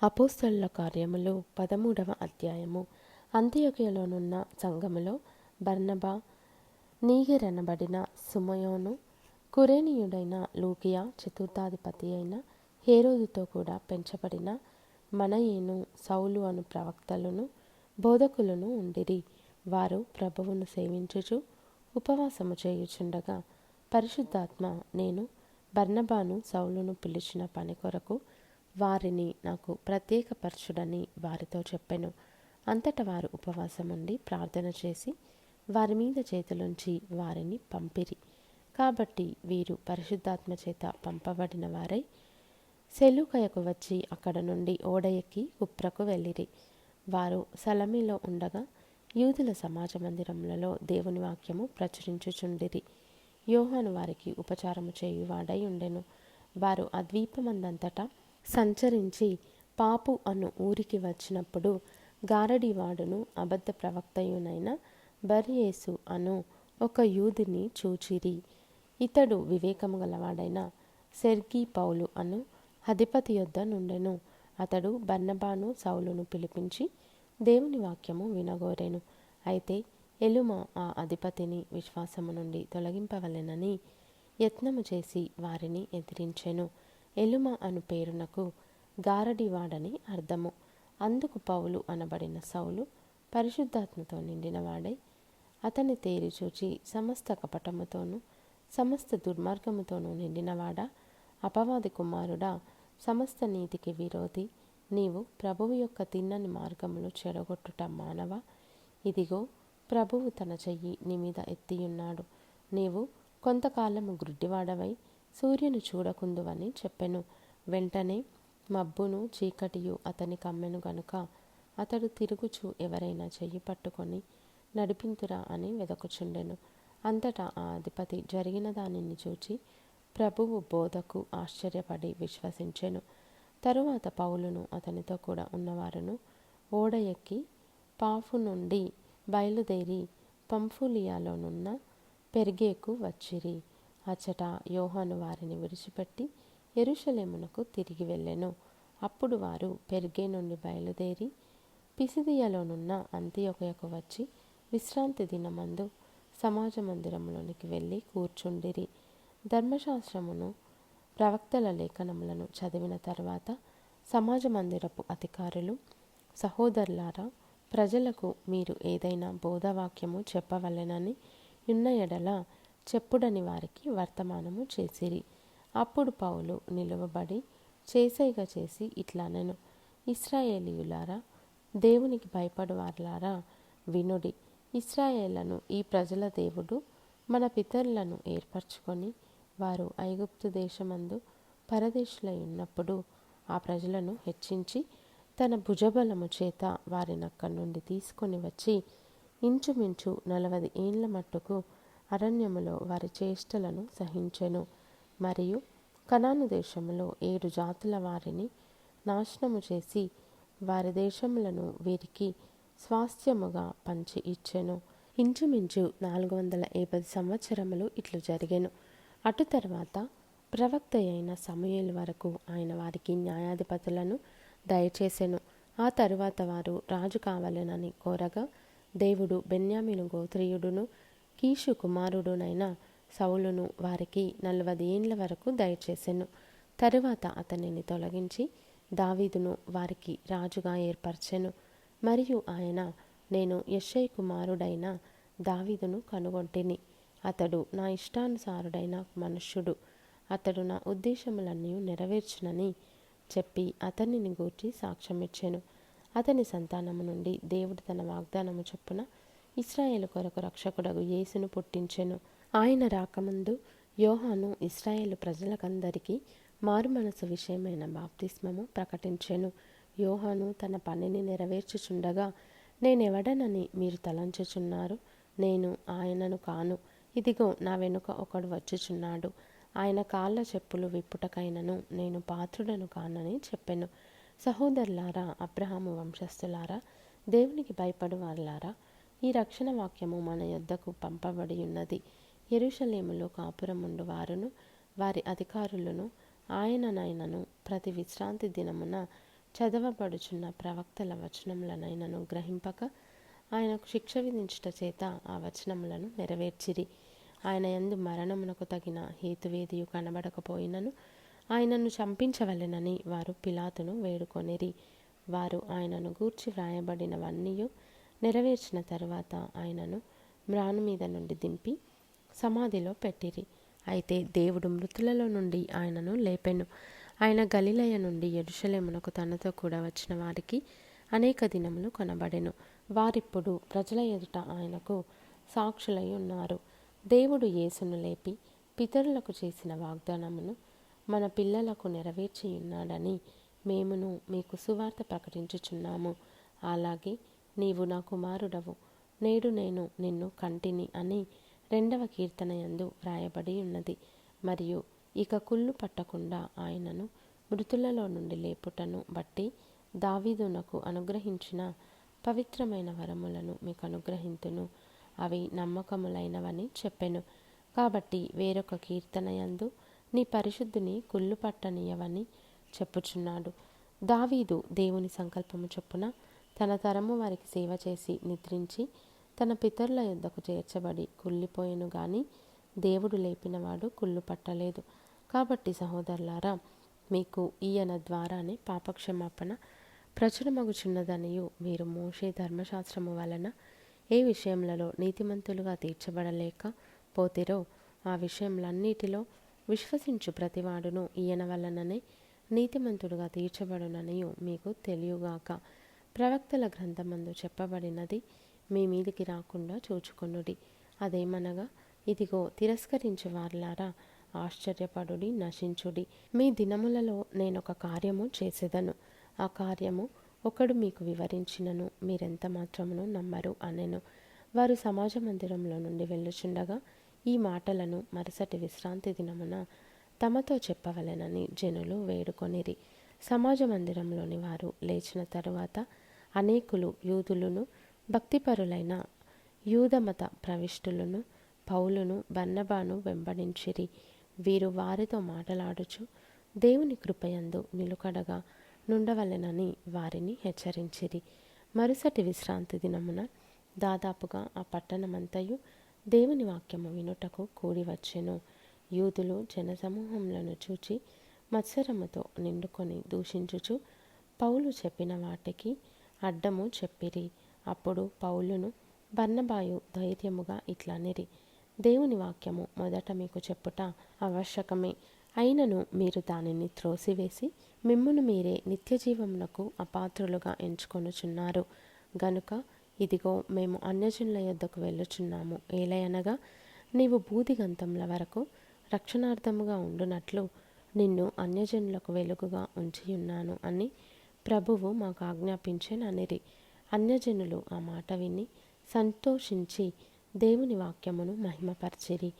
అపోస్తలుల కార్యములు 13వ అధ్యాయము. అంతియొకయలోనున్న సంఘములో బర్నబా, నీగెరనబడిన సుమయోను, కురేనీయుడైన లూకియ, చతుర్థాధిపతి అయిన హేరోదుతో కూడా పెంచబడిన మనయేను, సౌలు అను ప్రవక్తలును బోధకులను ఉండిరి. వారు ప్రభువును సేవించుచు ఉపవాసము చేయుచుండగా పరిశుద్ధాత్మ నేను బర్నబాను సౌలును పిలిచిన పని కొరకు వారిని నాకు ప్రత్యేకపరచుడని వారితో చెప్పెను. అంతటా వారు ఉపవాసముండి ప్రార్థన చేసి వారి మీద చేతులుంచి వారిని పంపిరి. కాబట్టి వీరు పరిశుద్ధాత్మ చేత పంపబడిన వారై సెలూకయకు వచ్చి అక్కడ నుండి ఓడ ఎక్కి కుప్రకు వెళ్ళిరి. వారు సలమీలో ఉండగా యూదుల సమాజ మందిరములలో దేవుని వాక్యము ప్రచురించుచుండిరి. యోహాను వారికి ఉపచారము చేయువాడై ఉండెను. వారు ఆ ద్వీపమందంతటా సంచరించి పాపు అను ఊరికి వచ్చినప్పుడు గారడీవాడును అబద్ధ ప్రవక్తయునైన బర్యేసు అను ఒక యూదుని చూచిరి. ఇతడు వివేకము గలవాడైన సెర్గీ పౌలు అను అధిపతి యొద్ద నుండెను. అతడు బర్నబాను సౌలును పిలిపించి దేవుని వాక్యము వినగోరెను. అయితే ఎలుమ ఆ అధిపతిని విశ్వాసము నుండి తొలగింపవలెనని యత్నము చేసి వారిని ఎదిరించెను. ఎలుమ అను పేరునకు గారడీవాడని అర్థము. అందుకు పౌలు అనబడిన సౌలు పరిశుద్ధాత్మతో నిండినవాడై అతని తేరి చూచి సమస్త కపటముతోనూ సమస్త దుర్మార్గముతోనూ నిండినవాడా, అపవాది కుమారుడా, సమస్త నీతికి విరోధి, నీవు ప్రభువు యొక్క తిన్నని మార్గములు చెడగొట్టుట మానవా? ఇదిగో ప్రభువు తన చెయ్యి నీ మీద ఎత్తియున్నాడు. నీవు కొంతకాలము గ్రుడ్డివాడవై సూర్యుని చూడకుందువని చెప్పెను. వెంటనే మబ్బును చీకటియు అతని కమ్మెను గనుక అతడు తిరుగుచు ఎవరైనా చెయ్యి పట్టుకొని నడిపింతురా అని వెదకుచుండెను. అంతటా ఆ అధిపతి జరిగిన దానిని చూచి ప్రభువు బోధకు ఆశ్చర్యపడి విశ్వసించెను. తరువాత పౌలును అతనితో కూడా ఉన్నవారును ఓడ ఎక్కి పాఫు నుండి బయలుదేరి పంఫులియాలోనున్న పెర్గేకు వచ్చిరి. అచ్చట యోహాను వారిని విడిచిపెట్టి యెరూషలేమునకు తిరిగి వెళ్ళెను. అప్పుడు వారు పెర్గే నుండి బయలుదేరి పిసిదియలోనున్న అంతియొకయకు వచ్చి విశ్రాంతి దినమందు సమాజ మందిరంలోనికి వెళ్ళి కూర్చుండిరి. ధర్మశాస్త్రమును ప్రవక్తల లేఖనములను చదివిన తర్వాత సమాజ మందిరపు అధికారులు, సహోదరులారా, ప్రజలకు మీరు ఏదైనా బోధవాక్యము చెప్పవలెనని యున్న ఎడల చెప్పుడని వారికి వర్తమానము చేసిరి. అప్పుడు పౌలు నిలువబడి చేసైగ చేసి ఇట్లనెను: ఇశ్రాయేలీయులారా, దేవునికి భయపడువారులారా, వినుడి. ఇశ్రాయేళ్లను ఈ ప్రజల దేవుడు మన పితరులను ఏర్పరచుకొని వారు ఐగుప్తు దేశమందు పరదేశులై ఉన్నప్పుడు ఆ ప్రజలను హెచ్చించి తన భుజబలము చేత వారినక్కడి నుండి తీసుకొని వచ్చి ఇంచుమించు 40 ఏండ్ల మట్టుకు అరణ్యములో వారి చేష్టలను సహించెను. మరియు కనాను దేశములో 7 జాతుల వారిని నాశనము చేసి వారి దేశములను వీరికి స్వాస్థ్యముగా పంచి ఇచ్చెను. ఇంచుమించు 450 సంవత్సరములు ఇట్లు జరిగెను. అటు తర్వాత ప్రవక్త అయిన సమూయేలు వరకు ఆయన వారికి న్యాయాధిపతులను దయచేసెను. ఆ తరువాత వారు రాజు కావాలెనని కోరగా దేవుడు బెన్యామీను గోత్రీయుడును కీషు కుమారుడునైన సౌలును వారికి 40 ఏండ్ల వరకు దయచేసెను. తరువాత అతనిని తొలగించి దావీదును వారికి రాజుగా ఏర్పరచెను. మరియు ఆయన, నేను యెష్షయి కుమారుడైన దావీదును కనుగొంటిని. అతడు నా ఇష్టానుసారుడైన మనుష్యుడు. అతడు నా ఉద్దేశములన్నీ నెరవేర్చునని చెప్పి అతనిని గూర్చి సాక్ష్యమిచ్చెను. అతని సంతానము నుండి దేవుడు తన వాగ్దానము చొప్పున ఇశ్రాయేలు కొరకు రక్షకుడగు యేసును పుట్టించెను. ఆయన రాకముందు యోహాను ఇశ్రాయేలు ప్రజలకందరికీ మారుమనసు విషయమైన బాప్తిస్మము ప్రకటించెను. యోహాను తన పనిని నెరవేర్చుచుండగా, నేనెవడనని మీరు తలంచుచున్నారు? నేను ఆయనను కాను. ఇదిగో నా వెనుక ఒకడు వచ్చుచున్నాడు. ఆయన కాళ్ళ చెప్పులు విప్పుటకైనను నేను పాత్రుడను కానని చెప్పెను. సహోదరులారా, అబ్రహాము వంశస్థులారా, దేవునికి భయపడు వారులారా, ఈ రక్షణ వాక్యము మన యొద్దకు పంపబడి ఉన్నది. యెరూషలేములో కాపురముండు వారును వారి అధికారులను ఆయననైనను ప్రతి విశ్రాంతి దినమున చదవబడుచున్న ప్రవక్తల వచనములనైనను గ్రహింపక ఆయనకు శిక్ష విధించుట చేత ఆ వచనములను నెరవేర్చిరి. ఆయన యందు మరణమునకు తగిన హేతువేదియు కనబడకపోయినను ఆయనను చంపించవలెనని వారు పిలాతును వేడుకొనిరి. వారు ఆయనను గూర్చి వ్రాయబడినవన్నీయు నెరవేర్చిన తరువాత ఆయనను మ్రాను మీద నుండి దింపి సమాధిలో పెట్టిరి. అయితే దేవుడు మృతులలో నుండి ఆయనను లేపెను. ఆయన గలిలయ నుండి యెరూషలేమునకు తనతో కూడా వచ్చిన వారికి అనేక దినములు కనబడెను. వారిప్పుడు ప్రజల ఎదుట ఆయనకు సాక్షులై ఉన్నారు. దేవుడు యేసును లేపి పితరులకు చేసిన వాగ్దానమును మన పిల్లలకు నెరవేర్చియున్నాడని మేమును మీకు సువార్త ప్రకటించుచున్నాము. అలాగే నీవు నా కుమారుడవు, నేడు నేను నిన్ను కంటిని అని 2వ కీర్తన యందు వ్రాయబడి ఉన్నది. మరియు ఇక కుళ్ళు పట్టకుండా ఆయనను మృతులలో నుండి లేపుటను బట్టి దావీదునకు అనుగ్రహించిన పవిత్రమైన వరములను మీకు అనుగ్రహింతును, అవి నమ్మకములైనవని చెప్పెను. కాబట్టి వేరొక కీర్తన యందు నీ పరిశుద్ధుని కుళ్ళు పట్టనీయవని చెప్పుచున్నాడు. దావీదు దేవుని సంకల్పము చొప్పున తన తరము వారికి సేవ చేసి నిద్రించి తన పితరుల యొద్దకు చేర్చబడి కుళ్ళిపోయెను గాని దేవుడు లేపినవాడు కుళ్ళు పట్టలేదు. కాబట్టి సహోదరులారా, మీకు ఈయన ద్వారానే పాపక్షమాపణ ప్రచురమగుచున్నదనియు మీరు మోషే ధర్మశాస్త్రము వలన ఏ విషయములలో నీతిమంతులుగా తీర్చబడలేక పోతిరో ఆ విషయములన్నిటిలో విశ్వసించు ప్రతివాడును ఈయన వలననే నీతిమంతుడుగా తీర్చబడుననియు మీకు తెలియగాక. ప్రవక్తల గ్రంథమందు చెప్పబడినది మీ మీదికి రాకుండా చూచుకొనుడి. అదేమనగా, ఇదిగో తిరస్కరించు వారులారా, ఆశ్చర్యపడుడి, నశించుడి. మీ దినములలో నేనొక కార్యము చేసేదను. ఆ కార్యము ఒకడు మీకు వివరించినను మీరెంత మాత్రమును నమ్మరు అనెను. వారు సమాజ మందిరంలో నుండి వెళ్ళుచుండగా ఈ మాటలను మరుసటి విశ్రాంతి దినమున తమతో చెప్పవలెనని జనులు వేడుకొనిరి. సమాజ మందిరంలోని వారు లేచిన తరువాత అనేకులు యూదులును భక్తిపరులైన యూదమత ప్రవిష్టులను పౌలును బర్నబాను వెంబడించిరి. వీరు వారితో మాటలాడుచు దేవుని కృపయందు నిలుకడగా నుండవలెనని వారిని హెచ్చరించిరి. మరుసటి విశ్రాంతి దినమున దాదాపుగా ఆ పట్టణమంతయు దేవుని వాక్యము వినుటకు కూడి వచ్చెను. యూదులు జనసమూహములను చూచి మత్సరముతో నిండుకొని దూషించుచు పౌలు చెప్పిన వాటికి అడ్డము చెప్పిరి. అప్పుడు పౌలును బర్నబాయు ధైర్యముగా ఇట్లనిరి, దేవుని వాక్యము మొదట మీకు చెప్పుట ఆవశ్యకమే. అయినను మీరు దానిని త్రోసివేసి మిమ్మును మీరే నిత్యజీవమునకు అపాత్రులుగా ఎంచుకొనుచున్నారు. గనుక ఇదిగో మేము అన్యజనుల యొద్దకు వెళ్ళుచున్నాము. ఏలయనగా నీవు బూదిగంతముల వరకు రక్షణార్థముగా ఉండునట్లు నిన్ను అన్యజనులకు వెలుగుగా ఉంచియున్నాను అని ప్రభువు మాకు ఆజ్ఞాపించెననిరి. అన్యజనులు ఆ మాట విని సంతోషించి దేవుని వాక్యమును మహిమపరచిరి.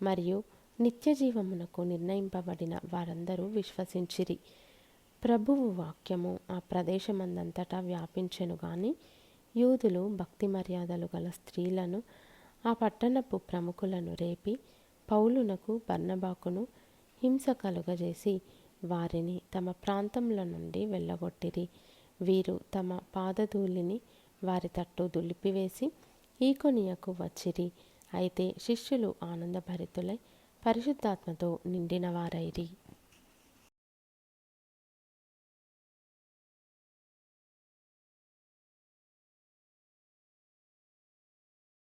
మరియు నిత్యజీవమునకు నిర్ణయింపబడిన వారందరూ విశ్వసించిరి. ప్రభువు వాక్యము ఆ ప్రదేశమందంతటా వ్యాపించెను గాని యూదులు భక్తి మర్యాదలు గల స్త్రీలను ఆ పట్టణపు ప్రముఖులను రేపి పౌలునకు బర్నబాకును హింస కలుగజేసి వారిని తమ ప్రాంతముల నుండి వెళ్ళగొట్టిరి. వీరు తమ పాదధూళిని వారి తట్టు దులిపివేసి ఈకొనియకు వచ్చిరి. అయితే శిష్యులు ఆనందభరితులై పరిశుద్ధాత్మతో నిండిన వారైరి.